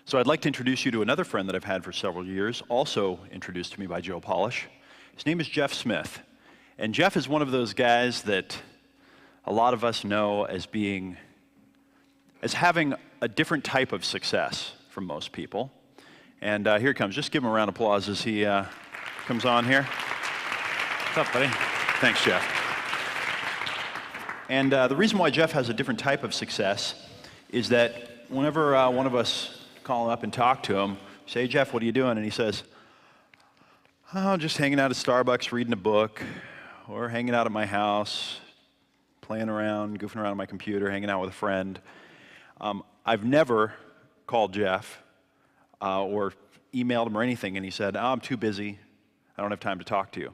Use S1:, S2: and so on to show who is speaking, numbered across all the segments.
S1: So I'd like to introduce you to another friend that I've had for several years, also introduced to me by Joe Polish. His name is Jeff Smith. And Jeff is one of those guys that a lot of us know as having a different type of success from most people. And here he comes. Just give him a round of applause as he comes on here. What's up, buddy? Thanks, Jeff. And the reason why Jeff has a different type of success is that whenever one of us call him up and talk to him, say, "Hey, Jeff, what are you doing?" And he says, "Oh, just hanging out at Starbucks, reading a book, or hanging out at my house, playing around, goofing around on my computer, hanging out with a friend." I've never called Jeff or emailed him or anything, and he said, "Oh, I'm too busy. I don't have time to talk to you."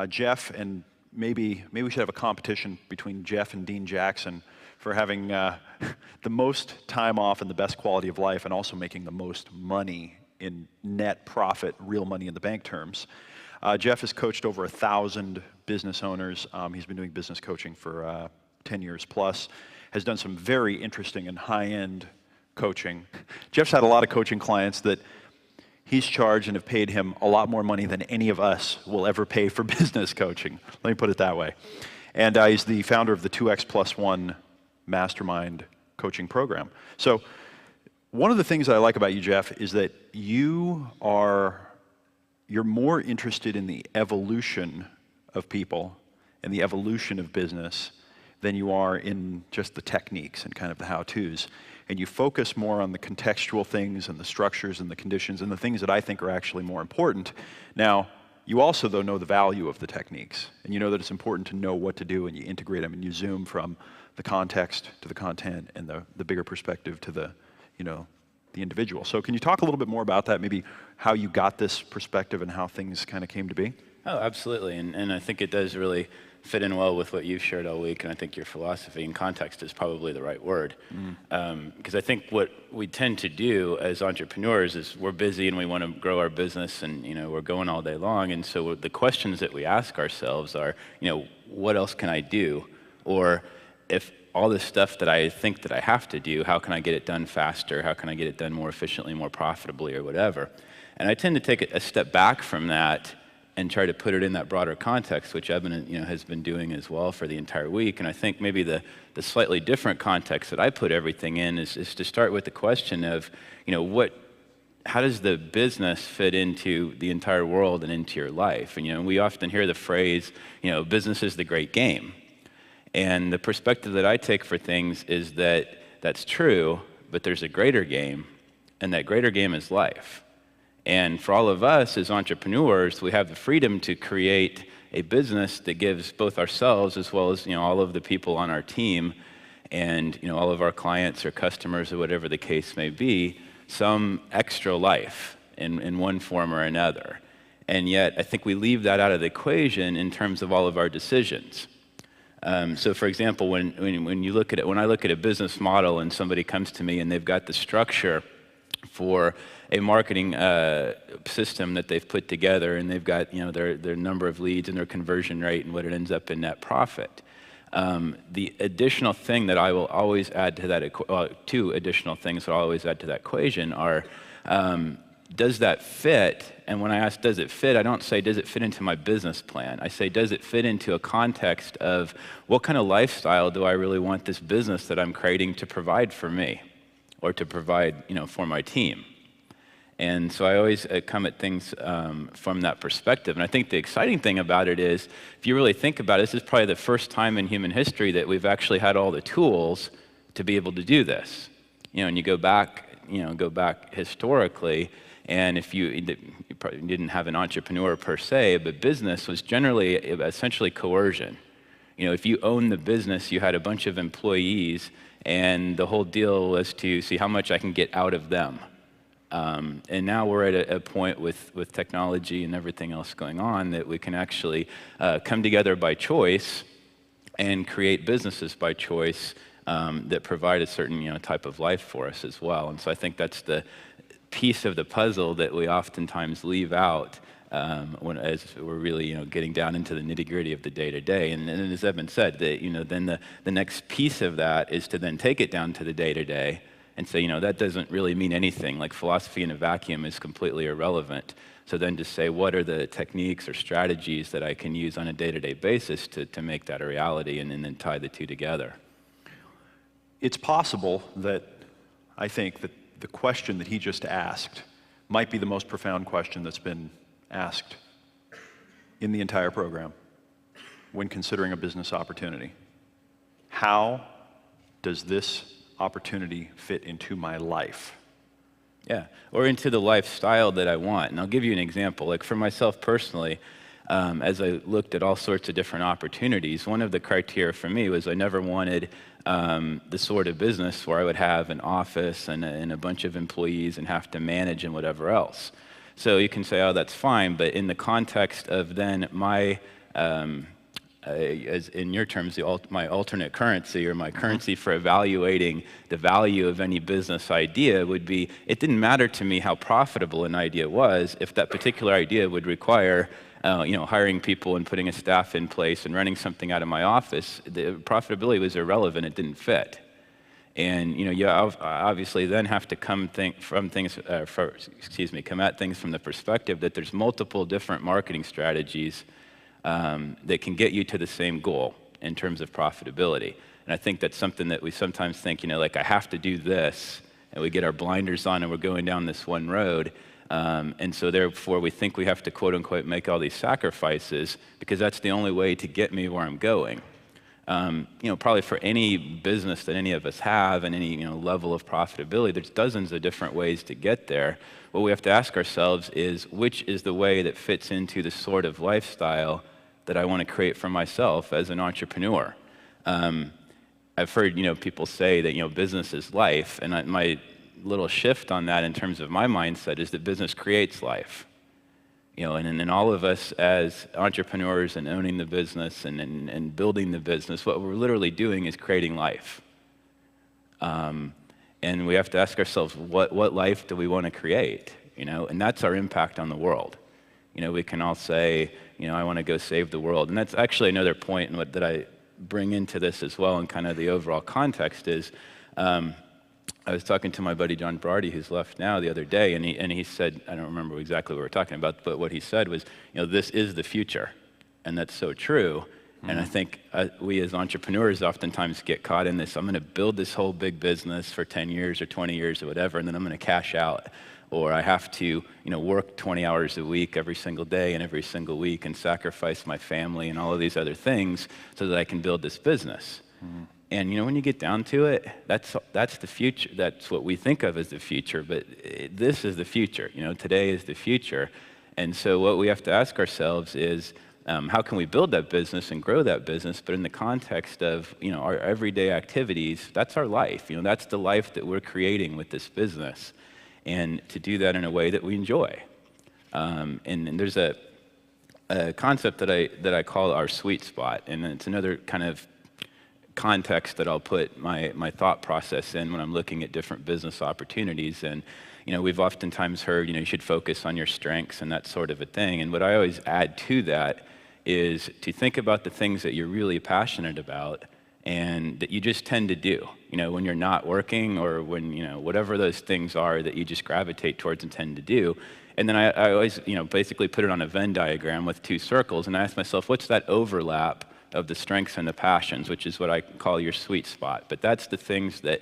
S1: Jeff, and maybe we should have a competition between Jeff and Dean Jackson for having the most time off and the best quality of life, and also making the most money in net profit, real money in the bank terms. Jeff has coached over 1,000 business owners. He's been doing business coaching for 10 years plus, has done some very interesting and high-end coaching. Jeff's had a lot of coaching clients that he's charged and have paid him a lot more money than any of us will ever pay for business coaching. Let me put it that way. And he's the founder of the 2X+1 Mastermind coaching program. So one of the things that I like about you, Jeff, is that you're more interested in the evolution of people and the evolution of business than you are in just the techniques and kind of the how-tos. And you focus more on the contextual things and the structures and the conditions and the things that I think are actually more important. Now, you also, though, know the value of the techniques, and you know that it's important to know what to do, and you integrate them, and you zoom from the context to the content and the bigger perspective to the individual. So can you talk a little bit more about that, maybe how you got this perspective and how things kind of came to be?
S2: Oh, absolutely, and I think it does really fit in well with what you've shared all week, and I think your philosophy and context is probably the right word. Because I think what we tend to do as entrepreneurs is we're busy and we want to grow our business, and we're going all day long, and so the questions that we ask ourselves are, what else can I do? Or if all this stuff that I think that I have to do, how can I get it done faster? How can I get it done more efficiently, more profitably, or whatever? And I tend to take a step back from that and try to put it in that broader context, which Evan has been doing as well for the entire week. And I think maybe the slightly different context that I put everything in is to start with the question of, how does the business fit into the entire world and into your life? And we often hear the phrase, business is the great game. And the perspective that I take for things is that that's true, but there's a greater game, and that greater game is life. And for all of us as entrepreneurs, we have the freedom to create a business that gives both ourselves as well as all of the people on our team and all of our clients or customers or whatever the case may be, some extra life in one form or another. And yet, I think we leave that out of the equation in terms of all of our decisions. So for example, when I look at a business model and somebody comes to me and they've got the structure for a marketing system that they've put together, and they've got their number of leads and their conversion rate and what it ends up in net profit. The additional thing that I will always add to that, two additional things that I'll always add to that equation are, does that fit? And when I ask, does it fit, I don't say, does it fit into my business plan? I say, does it fit into a context of what kind of lifestyle do I really want this business that I'm creating to provide for me or to provide, for my team? And so I always come at things from that perspective. And I think the exciting thing about it is, if you really think about it, this is probably the first time in human history that we've actually had all the tools to be able to do this. And you go back historically, and if you probably didn't have an entrepreneur per se, but business was generally essentially coercion. If you owned the business, you had a bunch of employees, and the whole deal was to see how much I can get out of them. And now we're at a point with technology and everything else going on that we can actually come together by choice and create businesses by choice that provide a certain type of life for us as well. And so I think that's the piece of the puzzle that we oftentimes leave out as we're really getting down into the nitty-gritty of the day-to-day. And as Evan said, then the next piece of that is to then take it down to the day-to-day and say, that doesn't really mean anything. Like philosophy in a vacuum is completely irrelevant. So then to say, what are the techniques or strategies that I can use on a day-to-day basis to make that a reality, and then tie the two together?
S1: It's possible that I think that the question that he just asked might be the most profound question that's been asked in the entire program when considering a business opportunity. How does this opportunity fit into my life?
S2: Yeah, or into the lifestyle that I want. And I'll give you an example. Like for myself personally, as I looked at all sorts of different opportunities, one of the criteria for me was I never wanted the sort of business where I would have an office and a bunch of employees and have to manage and whatever else. So you can say, oh, that's fine, but in the context of then my, as in your terms, my alternate currency, or my currency for evaluating the value of any business idea would be, it didn't matter to me how profitable an idea was if that particular idea would require hiring people and putting a staff in place and running something out of my office. The profitability was irrelevant, it didn't fit. And you obviously then have to come at things from the perspective that there's multiple different marketing strategies that can get you to the same goal in terms of profitability. And I think that's something that we sometimes think, like I have to do this, and we get our blinders on and we're going down this one road. And so therefore we think we have to quote unquote make all these sacrifices because that's the only way to get me where I'm going. Probably for any business that any of us have and any level of profitability, there's dozens of different ways to get there. What we have to ask ourselves is, which is the way that fits into the sort of lifestyle that I want to create for myself as an entrepreneur? I've heard people say that business is life, and my little shift on that in terms of my mindset is that business creates life. And all of us as entrepreneurs and owning the business and building the business, what we're literally doing is creating life. And we have to ask ourselves, what life do we want to create? And that's our impact on the world. We can all say, I want to go save the world. And that's actually another point that I bring into this as well, and kind of the overall context is, I was talking to my buddy John Brardy, who's left now, the other day, and he said, I don't remember exactly what we were talking about, but what he said was, this is the future. And that's so true. Mm-hmm. And I think we as entrepreneurs oftentimes get caught in this, I'm going to build this whole big business for 10 years or 20 years or whatever, and then I'm going to cash out. Or I have to, work 20 hours a week every single day and every single week and sacrifice my family and all of these other things so that I can build this business. Mm-hmm. And when you get down to it, that's the future. That's what we think of as the future, but this is the future. Today is the future. And so what we have to ask ourselves is, how can we build that business and grow that business, but in the context of our everyday activities, that's our life. That's the life that we're creating with this business. And to do that in a way that we enjoy. And there's a concept that I call our sweet spot, and it's another kind of context that I'll put my thought process in when I'm looking at different business opportunities. And we've oftentimes heard you should focus on your strengths and that sort of a thing. And what I always add to that is to think about the things that you're really passionate about and that you just tend to do when you're not working, or when whatever those things are that you just gravitate towards and tend to do. And then I always basically put it on a Venn diagram with two circles, and I ask myself, what's that overlap of the strengths and the passions, which is what I call your sweet spot. But that's the things that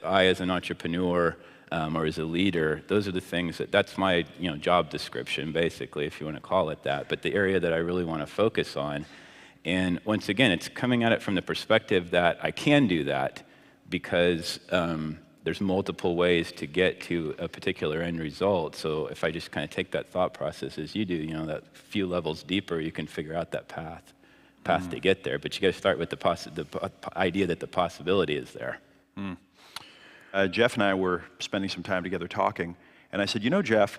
S2: I, as an entrepreneur or as a leader, those are the things that's my job description, basically, if you want to call it that. But the area that I really want to focus on, and once again, it's coming at it from the perspective that I can do that because there's multiple ways to get to a particular end result. So if I just kind of take that thought process as you do, that few levels deeper, you can figure out that path to get there, but you got to start with the idea that the possibility is there.
S1: Jeff and I were spending some time together talking, and I said, Jeff,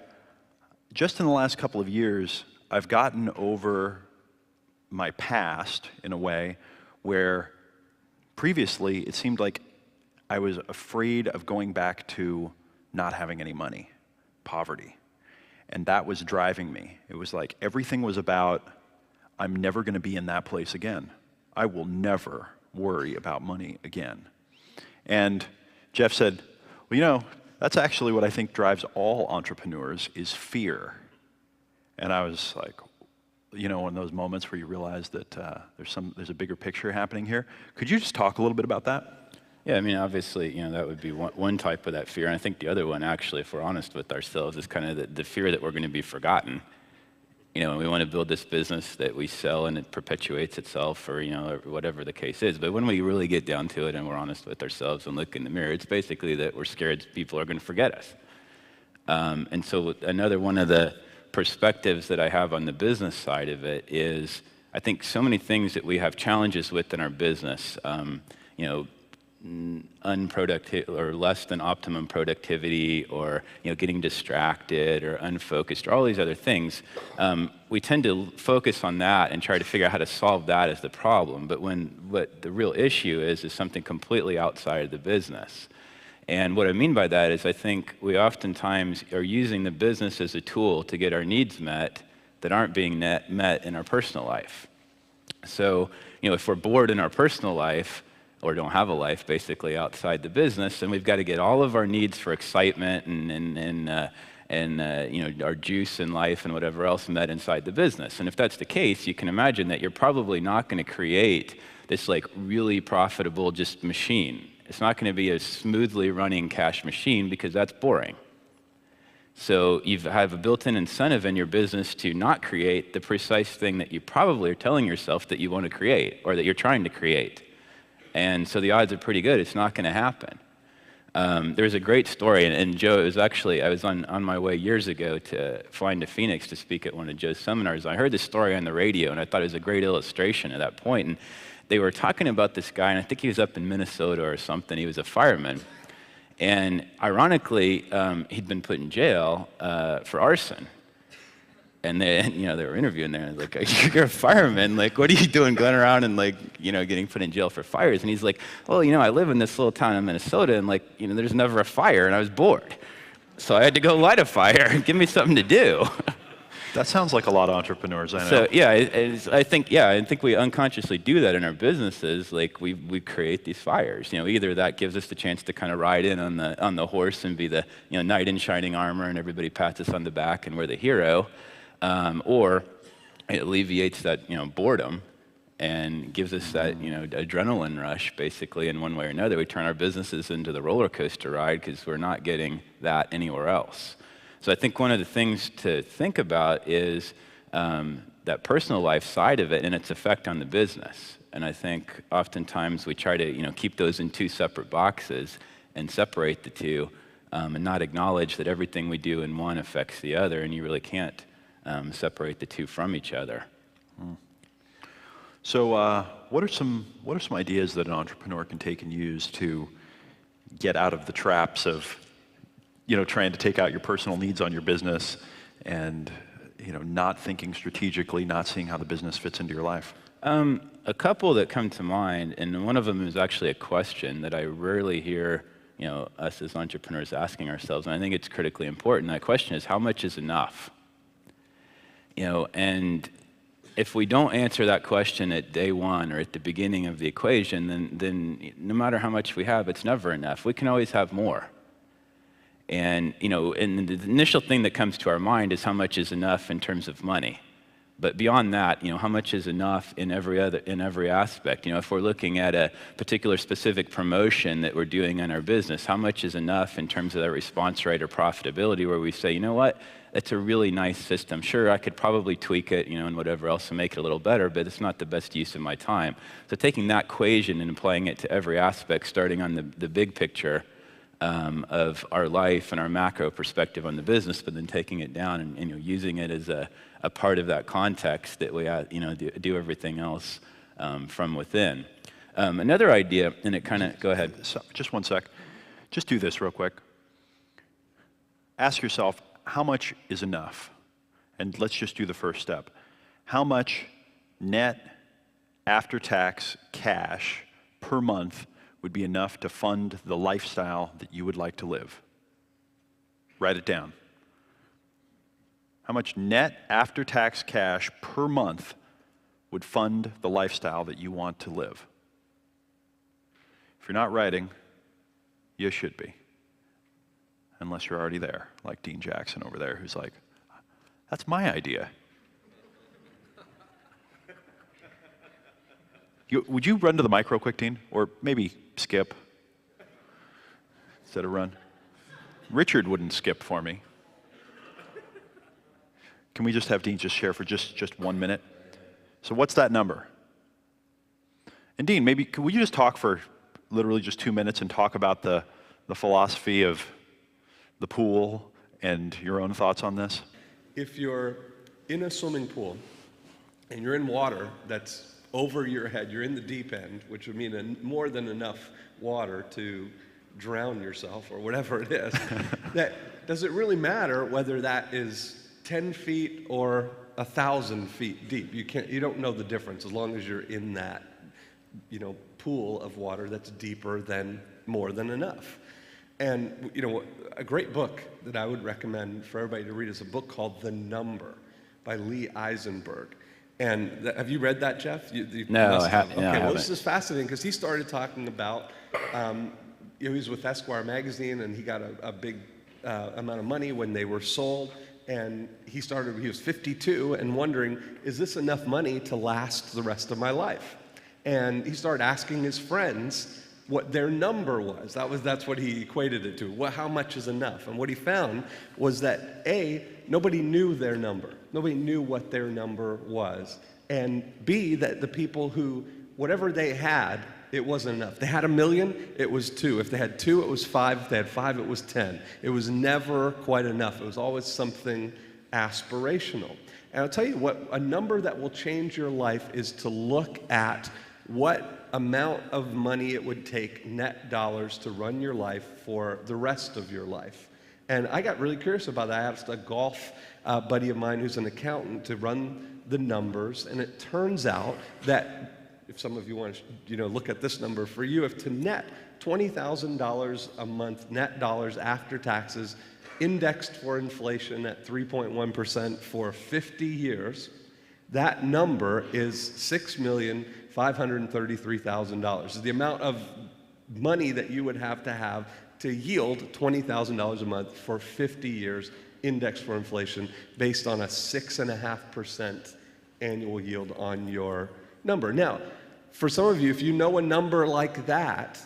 S1: just in the last couple of years, I've gotten over my past in a way where previously it seemed like I was afraid of going back to not having any money, poverty, and that was driving me. It was like everything was about, I'm never going to be in that place again. I will never worry about money again. And Jeff said, Well, you know, that's actually what I think drives all entrepreneurs is fear. And I was like, you know, in those moments where you realize that there's a bigger picture happening here. Could you just talk a little bit about that?
S2: Yeah, I mean, obviously, that would be one type of that fear. And I think the other one, actually, if we're honest with ourselves, is kind of the fear that we're going to be forgotten. And we want to build this business that we sell and it perpetuates itself or, or whatever the case is. But when we really get down to it and we're honest with ourselves and look in the mirror, it's basically that we're scared people are going to forget us. And so another one of the perspectives that I have on the business side of it is I think so many things that we have challenges with in our business, unproductive or less than optimum productivity or getting distracted or unfocused or all these other things, we tend to focus on that and try to figure out how to solve that as the problem. But what the real issue is something completely outside of the business. And what I mean by that is I think we oftentimes are using the business as a tool to get our needs met that aren't being met in our personal life. So, if we're bored in our personal life, or don't have a life basically outside the business, then we've got to get all of our needs for excitement and our juice in life and whatever else met inside the business. And if that's the case, you can imagine that you're probably not going to create this like really profitable just machine. It's not going to be a smoothly running cash machine because that's boring. So you have a built-in incentive in your business to not create the precise thing that you probably are telling yourself that you want to create or that you're trying to create. And so the odds are pretty good it's not going to happen. There's a great story, and Joe, it was actually, I was on my way years ago flying to Phoenix to speak at one of Joe's seminars. I heard this story on the radio, and I thought it was a great illustration at that point. And they were talking about this guy, and I think he was up in Minnesota or something. He was a fireman. And ironically, he'd been put in jail for arson. And they were interviewing there, and I was like, you're a fireman, like, what are you doing going around and getting put in jail for fires? And he's like, well, I live in this little town in Minnesota, and there's never a fire, and I was bored. So I had to go light a fire, give me something to do.
S1: That sounds like a lot of entrepreneurs I know.
S2: So yeah, I think we unconsciously do that in our businesses. Like we create these fires. Either that gives us the chance to kind of ride in on the horse and be the knight in shining armor, and everybody pats us on the back, and we're the hero. Or it alleviates that boredom and gives us that adrenaline rush, basically, in one way or another. We turn our businesses into the roller coaster ride because we're not getting that anywhere else. So I think one of the things to think about is that personal life side of it and its effect on the business. And I think oftentimes we try to keep those in two separate boxes and separate the two and not acknowledge that everything we do in one affects the other, and you really can't separate the two from each other.
S1: So what are some ideas that an entrepreneur can take and use to get out of the traps of trying to take out your personal needs on your business and not thinking strategically, not seeing how the business fits into your life?
S2: A couple that come to mind, and one of them is actually a question that I rarely hear us as entrepreneurs asking ourselves, and I think it's critically important. That question is, how much is enough? And if we don't answer that question at day one or at the beginning of the equation, then no matter how much we have, it's never enough. We can always have more. And and the initial thing that comes to our mind is how much is enough in terms of money. But beyond that, how much is enough in every aspect? If we're looking at a particular specific promotion that we're doing in our business, how much is enough in terms of that response rate or profitability, where we say, that's a really nice system. Sure, I could probably tweak it, and whatever else to make it a little better, but it's not the best use of my time. So taking that equation and applying it to every aspect, starting on the big picture of our life and our macro perspective on the business, but then taking it down and using it as a part of that context that we do everything else from within. Another idea, and it kind of, go ahead.
S1: So, just one sec. Just do this real quick. Ask yourself, how much is enough? And let's just do the first step. How much net after-tax cash per month would be enough to fund the lifestyle that you would like to live? Write it down. How much net after-tax cash per month would fund the lifestyle that you want to live? If you're not writing, you should be. unless you're already there, like Dean Jackson over there, who's like, that's my idea. Would you run to the mic real quick, Dean? Or maybe skip instead of run? Richard wouldn't skip for me. Can we just have Dean just share for just 1 minute? So what's that number? And Dean, maybe would you just talk for literally just 2 minutes and talk about the philosophy of the pool and your own thoughts on this?
S3: If you're in a swimming pool and you're in water that's over your head, you're in the deep end, which would mean more than enough water to drown yourself or whatever it is, does it really matter whether that is 10 feet or 1,000 feet deep? You don't know the difference as long as you're in that, pool of water that's deeper than more than enough. And, a great book that I would recommend for everybody to read is a book called The Number by Lee Eisenberg. And have you read that, Jeff?
S2: No,
S3: I
S2: haven't.
S3: Okay, well, this is fascinating because he started talking about, he was with Esquire magazine and he got a big amount of money when they were sold. And he was 52 and wondering, is this enough money to last the rest of my life? And he started asking his friends what their number was. That's what he equated it to. How much is enough? And what he found was that A, nobody knew their number. Nobody knew what their number was. And B, that the people who, whatever they had, it wasn't enough. They had $1 million, it was 2. If they had 2, it was 5. If they had 5, it was 10. It was never quite enough. It was always something aspirational. And I'll tell you what, a number that will change your life is to look at what amount of money it would take, net dollars, to run your life for the rest of your life. And I got really curious about that. I asked a golf buddy of mine who's an accountant to run the numbers, and it turns out that if some of you want to look at this number for you, if to net $20,000 a month, net dollars after taxes, indexed for inflation at 3.1% for 50 years, that number is $6,533,000. It's the amount of money that you would have to yield $20,000 a month for 50 years, indexed for inflation, based on a 6.5% annual yield on your number. Now, for some of you, if you know a number like that,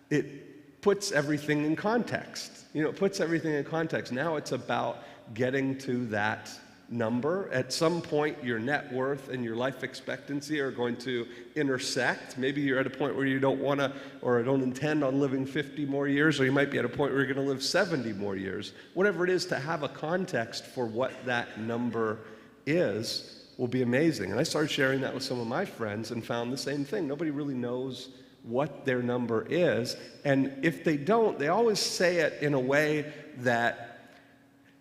S3: it puts everything in context. It puts everything in context. Now it's about getting to that number. At some point, your net worth and your life expectancy are going to intersect. Maybe you're at a point where you don't want to or don't intend on living 50 more years, or you might be at a point where you're going to live 70 more years. Whatever it is, to have a context for what that number is will be amazing. And I started sharing that with some of my friends and found the same thing. Nobody really knows what their number is. And if they don't, they always say it in a way that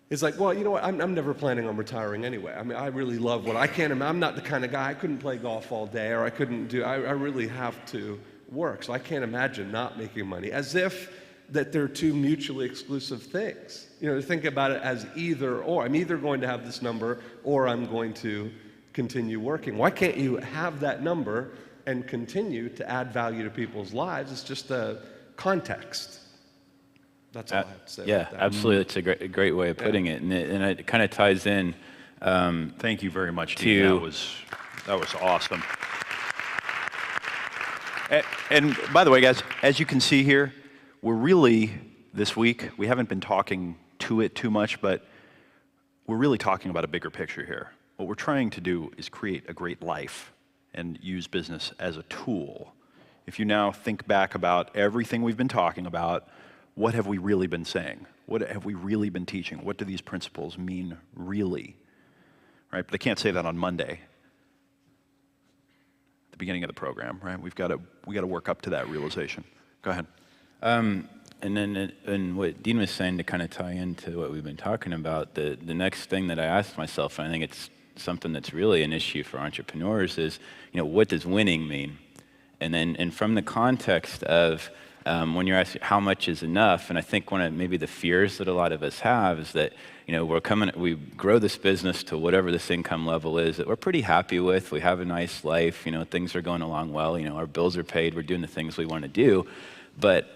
S3: it's like, well, you know what, I'm never planning on retiring anyway. I mean, I really love I'm not the kind of guy, I couldn't play golf all day, or I really have to work, so I can't imagine not making money. As if that they're two mutually exclusive things. To think about it as either or. I'm either going to have this number or I'm going to continue working. Why can't you have that number and continue to add value to people's lives? It's just a context. That's all I have to say about that.
S2: Absolutely. It's a great way of putting it. And it kind of ties in.
S1: Thank you very much, Dean. That was awesome. And by the way, guys, as you can see here, we're really, this week, we haven't been talking to it too much, but we're really talking about a bigger picture here. What we're trying to do is create a great life and use business as a tool. If you now think back about everything we've been talking about, what have we really been saying? What have we really been teaching? What do these principles mean really? Right? But I can't say that on Monday, at the beginning of the program, right? We got to work up to that realization. Go ahead.
S2: And what Dean was saying, to kind of tie into what we've been talking about, the next thing that I asked myself, and I think it's something that's really an issue for entrepreneurs, is, what does winning mean? And from the context of when you're asking how much is enough, and I think one of maybe the fears that a lot of us have is that we grow this business to whatever this income level is that we're pretty happy with. We have a nice life, things are going along well, our bills are paid, we're doing the things we want to do. But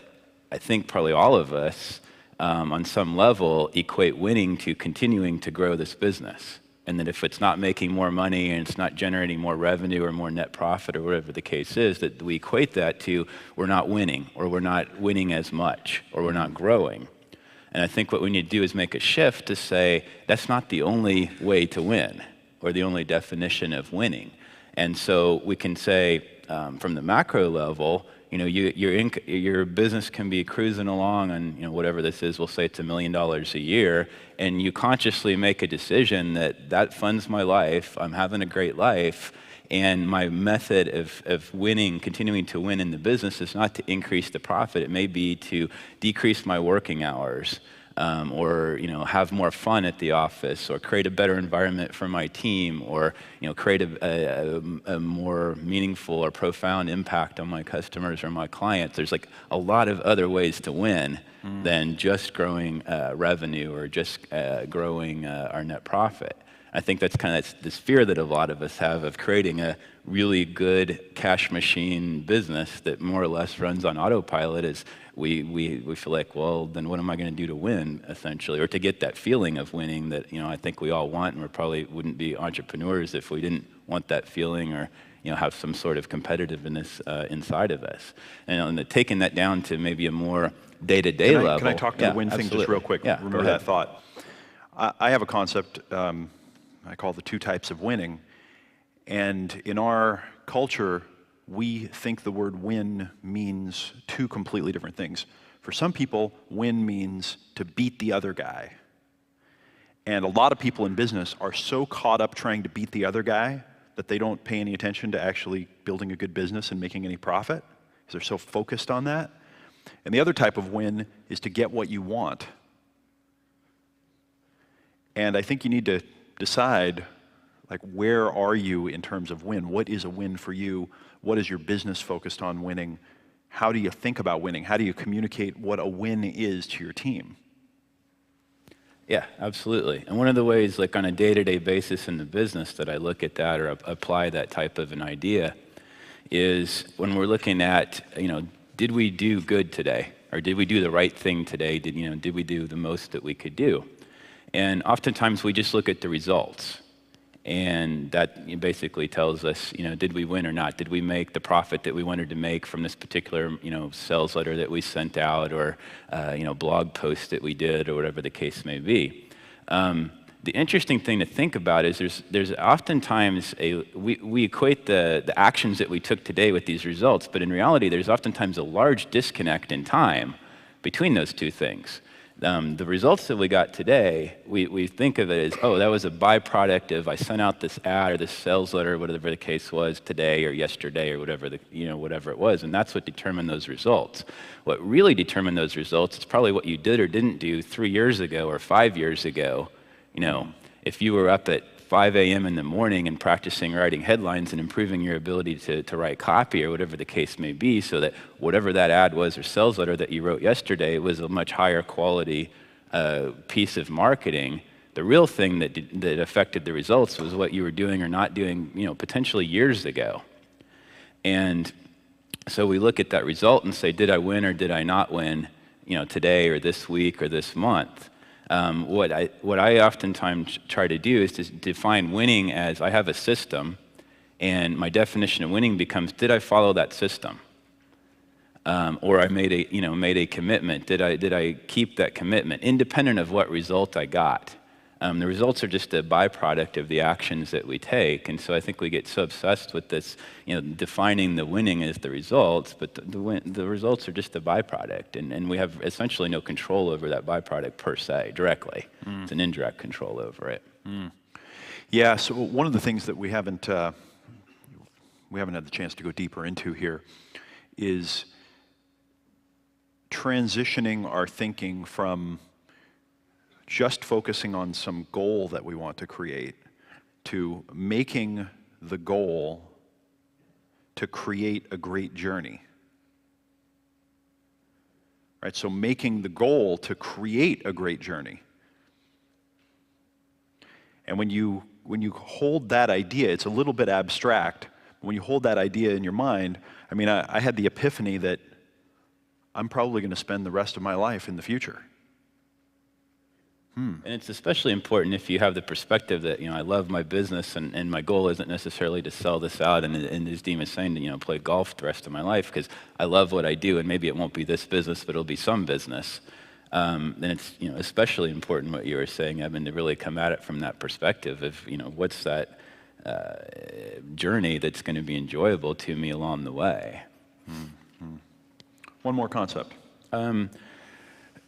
S2: I think probably all of us on some level, equate winning to continuing to grow this business. And that if it's not making more money and it's not generating more revenue or more net profit or whatever the case is, that we equate that to we're not winning, or we're not winning as much, or we're not growing. And I think what we need to do is make a shift to say that's not the only way to win, or the only definition of winning. And so we can say, from the macro level, your business can be cruising along on whatever this is. We'll say it's $1 million a year, and you consciously make a decision that funds my life. I'm having a great life, and my method of winning, continuing to win in the business, is not to increase the profit. It may be to decrease my working hours, or have more fun at the office, or create a better environment for my team, or create a more meaningful or profound impact on my customers or my clients. There's like a lot of other ways to win than just growing revenue or just growing our net profit. I think that's kind of this fear that a lot of us have of creating a really good cash machine business that more or less runs on autopilot. Is we feel like, well, then what am I going to do to win, essentially, or to get that feeling of winning that I think we all want, and we probably wouldn't be entrepreneurs if we didn't want that feeling, or have some sort of competitiveness inside of us. And taking that down to maybe a more day-to-day level.
S1: Can I talk to the win thing just real quick?
S2: Yeah,
S1: remember that thought. I have a concept I call the 2 types of winning. And in our culture, we think the word win means 2 completely different things. For some people, win means to beat the other guy. And a lot of people in business are so caught up trying to beat the other guy that they don't pay any attention to actually building a good business and making any profit, because they're so focused on that. And the other type of win is to get what you want. And I think you need to decide, like, where are you in terms of win? What is a win for you? What is your business focused on winning? How do you think about winning? How do you communicate what a win is to your team?
S2: Yeah, absolutely. And one of the ways, like on a day-to-day basis in the business, that I look at that or apply that type of an idea is when we're looking at, did we do good today? Or did we do the right thing today? Did we do the most that we could do? And oftentimes we just look at the results. And that basically tells us, did we win or not? Did we make the profit that we wanted to make from this particular, sales letter that we sent out, or, blog post that we did, or whatever the case may be? The interesting thing to think about is there's oftentimes we equate the actions that we took today with these results, but in reality, there's oftentimes a large disconnect in time between those 2 things. The results that we got today, we think of it as, oh, that was a byproduct of I sent out this ad or this sales letter, whatever the case was, today or yesterday or whatever whatever it was, and that's what determined those results. What really determined those results is probably what you did or didn't do 3 years ago or 5 years ago. If you were up at 5 a.m. in the morning and practicing writing headlines and improving your ability to write copy or whatever the case may be, so that whatever that ad was or sales letter that you wrote yesterday was a much higher quality piece of marketing. The real thing that affected the results was what you were doing or not doing, potentially years ago. And so we look at that result and say, did I win or did I not win, today or this week or this month? What I oftentimes try to do is to define winning as I have a system, and my definition of winning becomes, did I follow that system? Or I made a commitment. Did I keep that commitment, independent of what result I got? The results are just a byproduct of the actions that we take, and so I think we get so obsessed with this, defining the winning as the results, but the results are just a byproduct, and we have essentially no control over that byproduct per se, directly. It's an indirect control over it.
S1: Yeah, so one of the things that we haven't had the chance to go deeper into here is transitioning our thinking from just focusing on some goal that we want to create to making the goal to create a great journey. Right? So making the goal to create a great journey. And when you hold that idea, it's a little bit abstract. When you hold that idea in your mind, I had the epiphany that I'm probably going to spend the rest of my life in the future.
S2: And it's especially important if you have the perspective that, I love my business and my goal isn't necessarily to sell this out and as Dean was saying, to, play golf the rest of my life because I love what I do and maybe it won't be this business, but it'll be some business. Then it's, especially important what you were saying, Evan, to really come at it from that perspective of, what's that journey that's going to be enjoyable to me along the way.
S1: One more concept.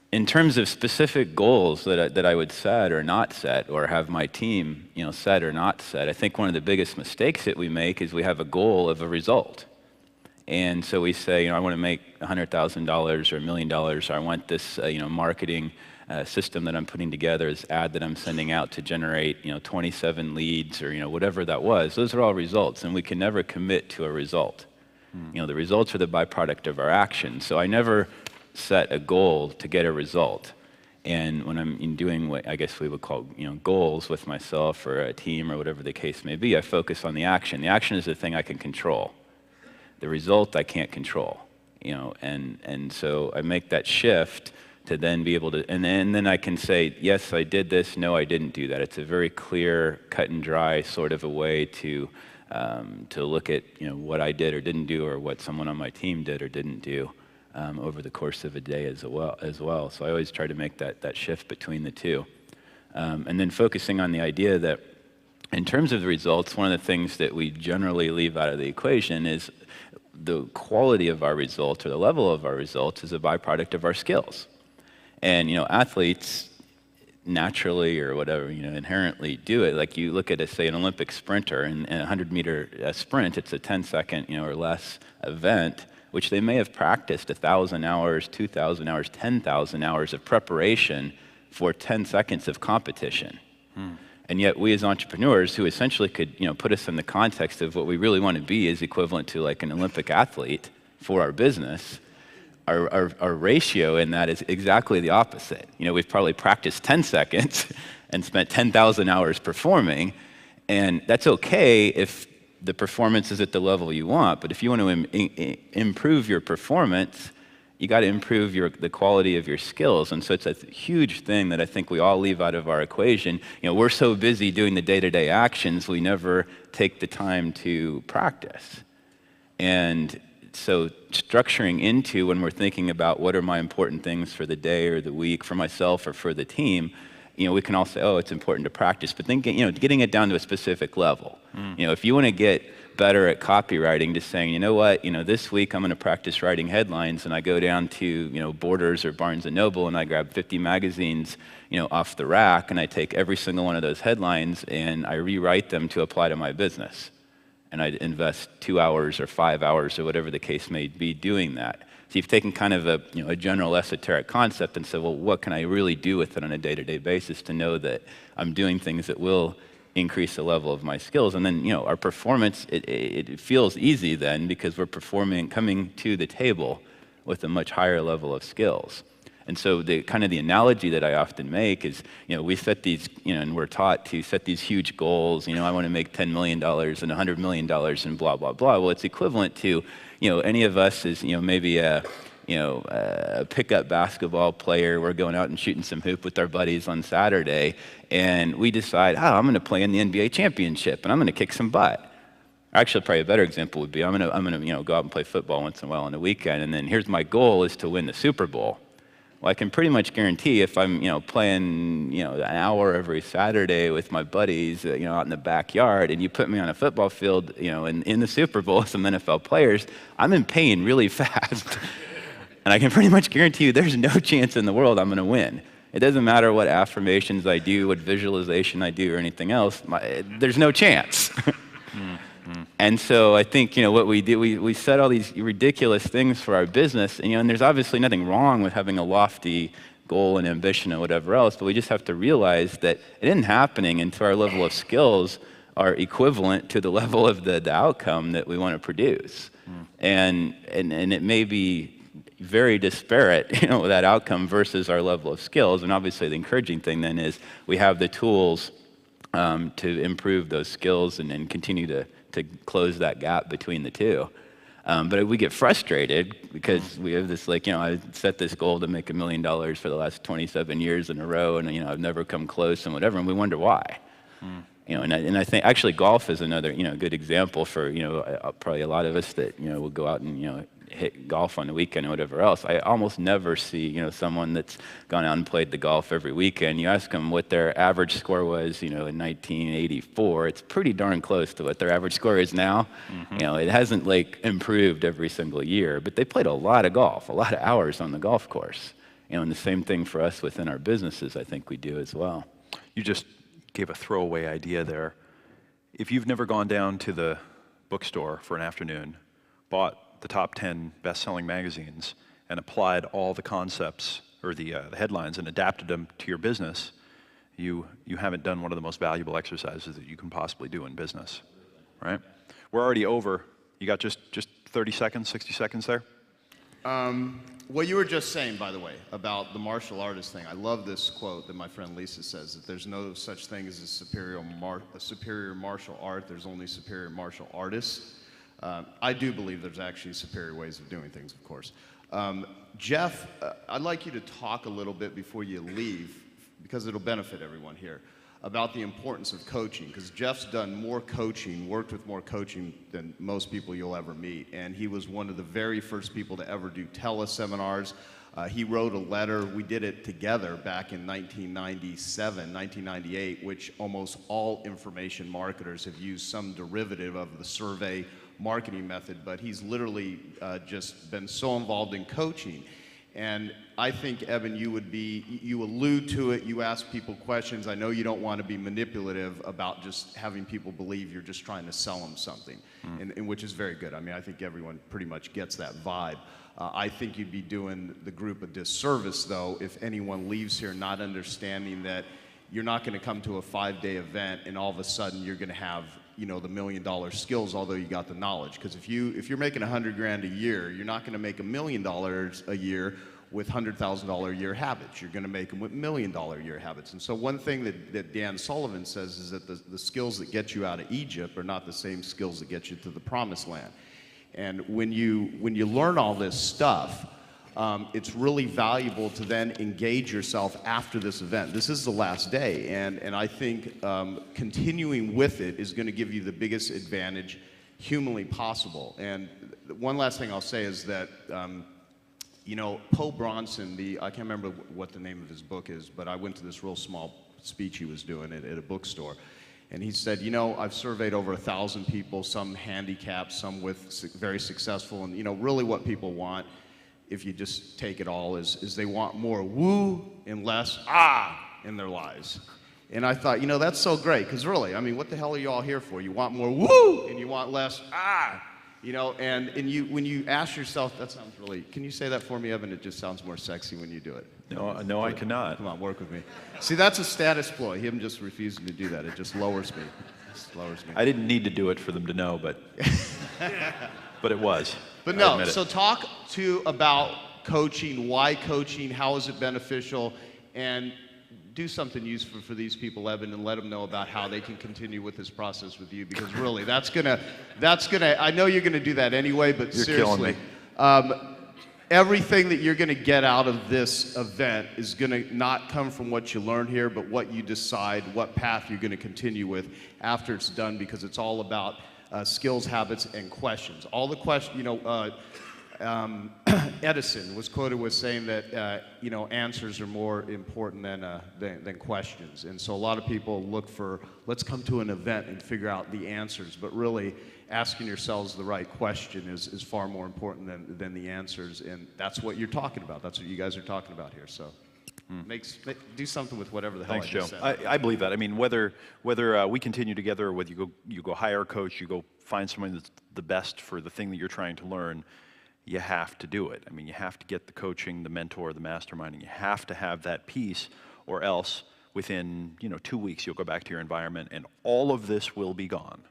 S2: In terms of specific goals that I would set or not set, or have my team, set or not set, I think one of the biggest mistakes that we make is we have a goal of a result. And so we say, I want to make $100,000 or $1 million, or I want this, marketing system that I'm putting together, this ad that I'm sending out to generate, 27 leads or, whatever that was. Those are all results, and we can never commit to a result. The results are the byproduct of our actions. So I never set a goal to get a result. And when I'm doing what I guess we would call, goals with myself or a team or whatever the case may be, I focus on the action. The action is the thing I can control. The result I can't control, and so I make that shift to then be able to, and then I can say, yes, I did this, no, I didn't do that. It's a very clear, cut and dry sort of a way to look at, what I did or didn't do or what someone on my team did or didn't do. Over the course of a day as well. So I always try to make that shift between the two. And then focusing on the idea that in terms of the results, one of the things that we generally leave out of the equation is the quality of our results or the level of our results is a byproduct of our skills. And, athletes naturally or whatever, inherently do it. Like you look at, say, an Olympic sprinter in a 100-meter sprint, it's a 10-second, or less event, which they may have practiced 1,000 hours, 2,000 hours, 10,000 hours of preparation for 10 seconds of competition. And yet we as entrepreneurs who essentially could, put us in the context of what we really want to be is equivalent to like an Olympic athlete for our business, our ratio in that is exactly the opposite. We've probably practiced 10 seconds and spent 10,000 hours performing, and that's okay if the performance is at the level you want, but if you want to improve your performance, you got to improve the quality of your skills. And so it's a huge thing that I think we all leave out of our equation. We're so busy doing the day-to-day actions, we never take the time to practice. And so structuring into when we're thinking about what are my important things for the day or the week, for myself or for the team, we can all say, oh, it's important to practice, but then getting it down to a specific level. If you want to get better at copywriting, just saying, you know what, this week I'm going to practice writing headlines, and I go down to, Borders or Barnes & Noble, and I grab 50 magazines, off the rack, and I take every single one of those headlines, and I rewrite them to apply to my business. And I invest 2 hours or 5 hours or whatever the case may be doing that. So you've taken kind of a general esoteric concept and said, well, what can I really do with it on a day-to-day basis to know that I'm doing things that will increase the level of my skills? And then, our performance, it feels easy then because we're coming to the table with a much higher level of skills. And so the analogy that I often make is, we set these, and we're taught to set these huge goals. I want to make $10 million and $100 million and blah, blah, blah. Well, it's equivalent to, any of us is, maybe a pickup basketball player. We're going out and shooting some hoop with our buddies on Saturday, and we decide, I'm going to play in the NBA championship, and I'm going to kick some butt. Actually, probably a better example would be, I'm going to go out and play football once in a while on the weekend, and then here's my goal is to win the Super Bowl. Well, I can pretty much guarantee if I'm, playing, an hour every Saturday with my buddies, out in the backyard, and you put me on a football field, in the Super Bowl with some NFL players, I'm in pain really fast. And I can pretty much guarantee you there's no chance in the world I'm going to win. It doesn't matter what affirmations I do, what visualization I do, or anything else. There's no chance. And so I think, what we do, we set all these ridiculous things for our business, and there's obviously nothing wrong with having a lofty goal and ambition and whatever else, but we just have to realize that it isn't happening until our level of skills are equivalent to the level of the outcome that we want to produce. And it may be very disparate, that outcome versus our level of skills. And obviously the encouraging thing then is we have the tools to improve those skills and continue to close that gap between the two. But we get frustrated because we have this, like, I set this goal to make $1 million for the last 27 years in a row, and I've never come close and whatever, and we wonder why. And I think actually golf is another, good example for, probably a lot of us that, will go out and, hit golf on the weekend or whatever else. I almost never see, someone that's gone out and played the golf every weekend. You ask them what their average score was, in 1984. It's pretty darn close to what their average score is now. It hasn't like improved every single year, but they played a lot of golf, a lot of hours on the golf course. And the same thing for us within our businesses, I think we do as well.
S1: You just gave a throwaway idea there. If you've never gone down to the bookstore for an afternoon, bought the top 10 best-selling magazines, and applied all the concepts or the headlines and adapted them to your business, you haven't done one of the most valuable exercises that you can possibly do in business, right? We're already over. You got just 30 seconds, 60 seconds there?
S4: What you were just saying, by the way, about the martial artist thing, I love this quote that my friend Lisa says, that there's no such thing as a superior martial art, there's only superior martial artists. I do believe there's actually superior ways of doing things, of course. Jeff, I'd like you to talk a little bit before you leave, because it'll benefit everyone here, about the importance of coaching, because Jeff's done more coaching, worked with more coaching than most people you'll ever meet, and he was one of the very first people to ever do teleseminars. He wrote a letter, we did it together back in 1997, 1998, which almost all information marketers have used some derivative of the survey marketing method, but he's literally just been so involved in coaching. And I think, Evan, you allude to it, you ask people questions. I know you don't want to be manipulative about just having people believe you're just trying to sell them something, and which is very good. I mean, I think everyone pretty much gets that vibe. I think you'd be doing the group a disservice, though, if anyone leaves here not understanding that you're not going to come to a 5-day event and all of a sudden you're going to have the $1 million skills, although you got the knowledge. Because if you're making $100,000 a year, you're not going to make $1 million a year with $100,000 a year habits. You're going to make them with $1 million a year habits. And so one thing that Dan Sullivan says is that the skills that get you out of Egypt are not the same skills that get you to the promised land. And when you learn all this stuff, it's really valuable to then engage yourself after this event. This is the last day, and I think continuing with it is going to give you the biggest advantage humanly possible. And one last thing I'll say is that, Poe Bronson, I can't remember what the name of his book is, but I went to this real small speech he was doing at a bookstore. And he said, I've surveyed over 1,000 people, some handicapped, some with very successful, and really what people want, if you just take it all, is they want more woo and less in their lives. And I thought, that's so great, because really, I mean, what the hell are you all here for? You want more woo and you want less and when you ask yourself, that sounds really, can you say that for me, Evan? It just sounds more sexy when you do it.
S1: No, I cannot.
S4: Come on, work with me. See, that's a status ploy. Him just refusing to do that. It just lowers me.
S1: I didn't need to do it for them to know, but it was.
S4: But no, so talk about coaching, why coaching, how is it beneficial, and do something useful for these people, Evan, and let them know about how they can continue with this process with you, because really, that's gonna, I know you're gonna do that anyway, but
S1: you're
S4: seriously.
S1: Killing me.
S4: Everything that you're going to get out of this event is going to not come from what you learn here, but what you decide, what path you're going to continue with after it's done, because it's all about skills, habits, and questions. All the questions, Edison was quoted with saying that, answers are more important than questions. And so a lot of people look for, let's come to an event and figure out the answers, but really asking yourselves the right question is far more important than the answers, and that's what you're talking about. That's what you guys are talking about here. So do something with whatever the hell
S1: Thanks,
S4: I just
S1: Joe.
S4: said.
S1: I believe that. I mean, whether we continue together, or whether you go hire a coach, you go find someone that's the best for the thing that you're trying to learn, you have to do it. I mean, you have to get the coaching, the mentor, the masterminding. You have to have that piece, or else within 2 weeks you'll go back to your environment and all of this will be gone.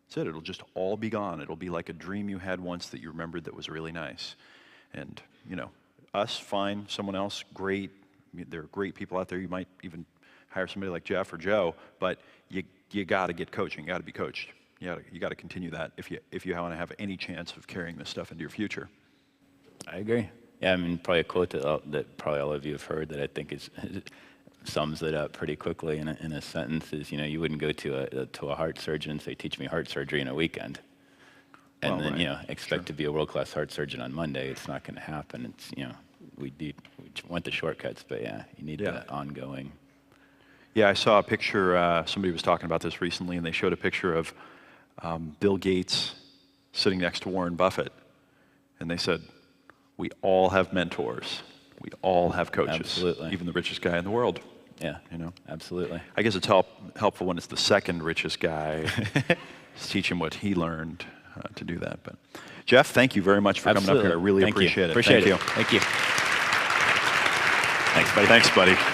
S1: That's it. It'll just all be gone. It'll be like a dream you had once that you remembered that was really nice. And us, fine. Someone else, great. I mean, there are great people out there. You might even hire somebody like Jeff or Joe, but you got to get coaching. You got to be coached. You got to continue that if you want to have any chance of carrying this stuff into your future.
S2: I agree. Yeah, I mean, probably a quote that probably all of you have heard that I think sums it up pretty quickly in a sentence is, you wouldn't go to a heart surgeon and say, teach me heart surgery in a weekend. And then, expect to be a world-class heart surgeon on Monday. It's not going to happen. It's, we want the shortcuts, but you need that ongoing.
S1: Yeah, I saw a picture, somebody was talking about this recently, and they showed a picture of Bill Gates sitting next to Warren Buffett. And they said, we all have mentors. We all have coaches.
S2: Absolutely.
S1: Even the richest guy in the world.
S2: Yeah, absolutely.
S1: I guess it's helpful when it's the second richest guy. Just teach him what he learned to do that. But Jeff, thank you very much for coming up here. I really appreciate it.
S2: Appreciate
S1: Thank
S2: it.
S1: you.
S2: Thank you.
S1: Thanks, buddy. Thanks, buddy.